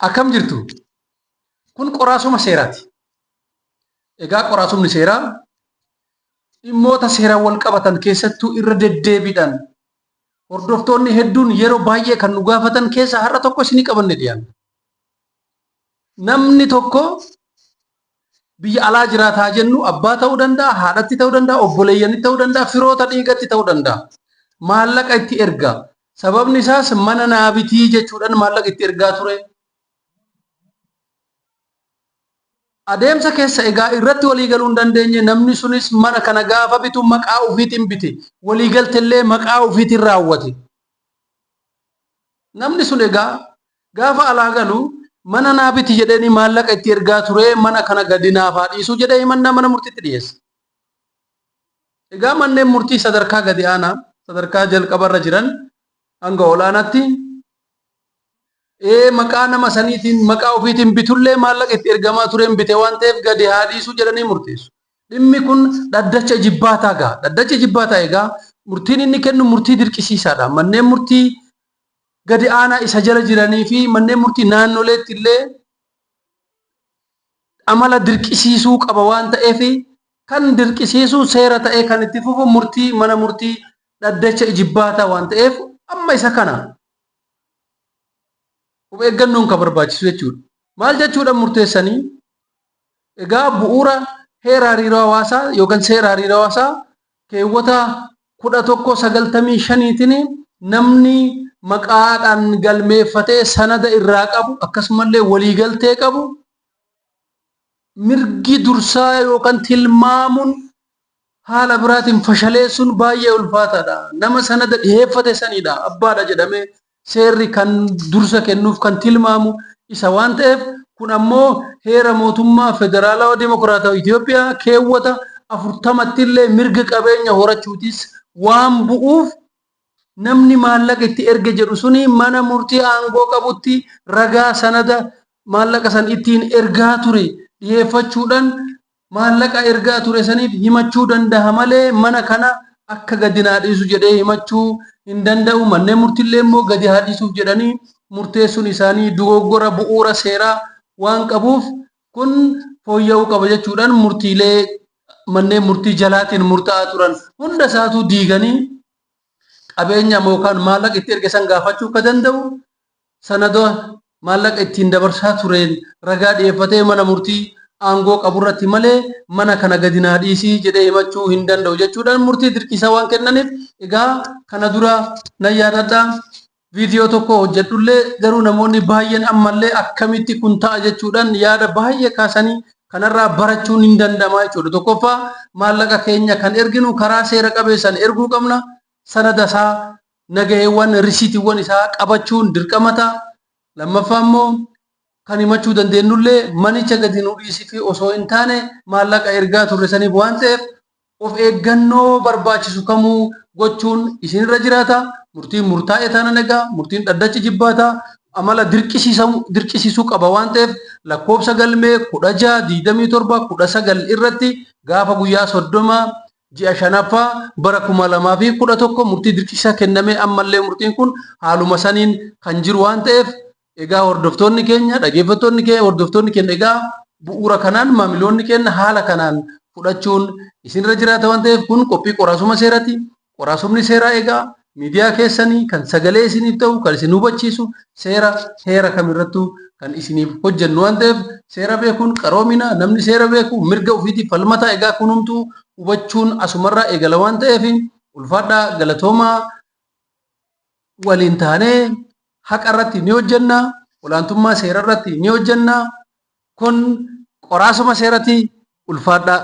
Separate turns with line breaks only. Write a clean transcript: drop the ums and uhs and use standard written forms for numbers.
Akkam jirtu? Kun qoraasuma seeraati. Egaa qoraasumni seeraa dhimmoota seeraan wal qabatan keessattuu irra deddeebiidhaan hordoftoonni hedduun yeroo baay'ee kan nu gaafatan keessa har'a tokko isinii qabanne dhiyaanna. Namni tokko biyya alaa jiraataa jennu abbaa ta'uu danda'a, haadhatti ta'uu danda'a, obboleeyyanii ta'uu danda'a, firoota dhiigatti ta'uu danda'a. Maallaqa itti ergaa. Sababni isaas mana naa bitii jechuudhaan maallaqa itti ergaa ture. Adeemsa keessa egaa irratti walii galuu hin dandeenye namni sunis mana kana gaafa bitu maqaa ofiitiin bite. Walii galtellee maqaa ofiitiin raawwate. Namni sun egaa gaafa alaa galu mana naa biti jedhanii maallaqa itti ergaa ture mana kana gadi naaf haa dhiisu jedhee himannaa mana murtiitti dhiyeessa. Egaa manneen murtii sadarkaa gadi aanaa sadarkaa jalqabarra jiran hanga olaanaatti maqaa nama saniitiin maqaa ofiitiin bitullee maallaqa itti ergamaa tureen bite waan ta'eef gadi haa dhiisu jedhanii murteessu. Dhimmi kun dhaddacha jibbaataa gaha. Dhaddacha jibbaataa egaa murtiin inni kennu murtii dirqisiisaadha. Manneen murtii gadi aanaa isa jala jiranii fi manneen murtii naannoleetti illee amala dirqisiisuu qaba waan ta'eef kan dirqisiisuu seera ta'ee kan itti fufu murtii mana murtii dhaddacha jibbaataa waan ta'eef amma isa kana of eeggannoon kan barbaachisu jechuudha. Maal jechuudha murteessanii? Egaa bu'uura heera hariiroo hawaasaa yookaan seera hariiroo hawaasaa keewwata 1195tiin namni maqaadhaan galmeeffatee sanada irraa qabu akkasumallee waliigaltee qabu mirgi dursaa yookaan tilmaamuun haala biraatiin fashaleessuun baay'ee ulfaataadha. Nama sanada dhiyeeffate sanidha abbaadha jedhamee seerri kan dursa kennuuf kan tilmaamu isa waan ta'eef kun ammoo heera mootummaa federaalawaa dimokiraatawaa Itoophiyaa keewwata 40tti illee mirga qabeenya horachuutis waan bu'uuf namni maallaqa itti erge jedhu suni mana murtii aangoo qabutti ragaa sanada maallaqa san ittiin ergaa ture dhiyeeffachuudhaan maallaqa ergaa ture saniif himachuu danda'a malee mana kana akka gadi naa dhiisu jedhee himachuu hin danda'u. Manneen murtiillee immoo gadi haa dhiisuuf jedhanii murteessuun isaanii dogoggora bu'uura seeraa waan qabuuf kun fooyya'uu qaba jechuudhaan murtiilee manneen murtii jalaatiin murtaa'aa turan hunda isaatuu diiganii qabeenya yookaan maallaqa itti erge san gaafachuu akka danda'u sanada maallaqa ittiin dabarsaa tureen ragaa dhiyeeffatee mana murtii aangoo qaburratti malee mana kana gadi naa dhiisii jedhee himachuu hin danda'u jechuudhaan murtii dirqisaa waan kennaniif egaa kana dura nan yaadadha viidiyoo tokko hojjedhullee garuu namoonni baay'een ammallee akkamitti kun ta'a jechuudhaan yaada baay'ee kaasanii kanarraa barachuun hin danda'ama jechuudha. Tokkoffaa maallaqa keenya kan erginu karaa seera qabeessaan erguu qabna. Sanada isaa nagayeewwan risiitiiwwan isaa qabachuun dirqama ta'a. Lammaffaa immoo kan himachuu dandeenyullee manicha gadi nu dhiisii fi osoo hin taane maallaqa ergaa turre saniif waan ta'eef of eeggannoo barbaachisu kamuu gochuun isinirra jiraata. Murtiin murtaa'e taana egaa murtiin dhaddacha jibbaataa amala dirqisiisuu qaba waan ta'eef lakkoofsa galmee 1627 irratti gaafa guyyaa 30 ji'a 5ffaa bara 2011 murtii dirqisiisaa kennamee ammallee murtiin kun haaluma saniin kan jiru waan ta'eef egaa hordoftoonni keenya dhaggeeffattoonni keenya hordoftoonni keenya egaa bu'uura kanaan maamiloonni keenya haala kanaan fudhachuun isinirra jiraata waan ta'eef kun qophii qoraasuma seeraati. Qoraasumni seeraa egaa miidiyaa keessanii kan sagalee isiniif ta'u kan isin hubachiisu seera heera kamirrattuu kan isiniif hojjennu waan ta'eef seera beekuun qaroomina namni seera beeku mirga ofiitiif falmata egaa kunumtuu hubachuun asumarraa eegala waan ta'eef ulfaadhaa galatoomaa waliin taanee haqa irratti ni hojjenna olaantummaa seera irratti ni hojjenna kun qoraasuma seerati ulfaadhaa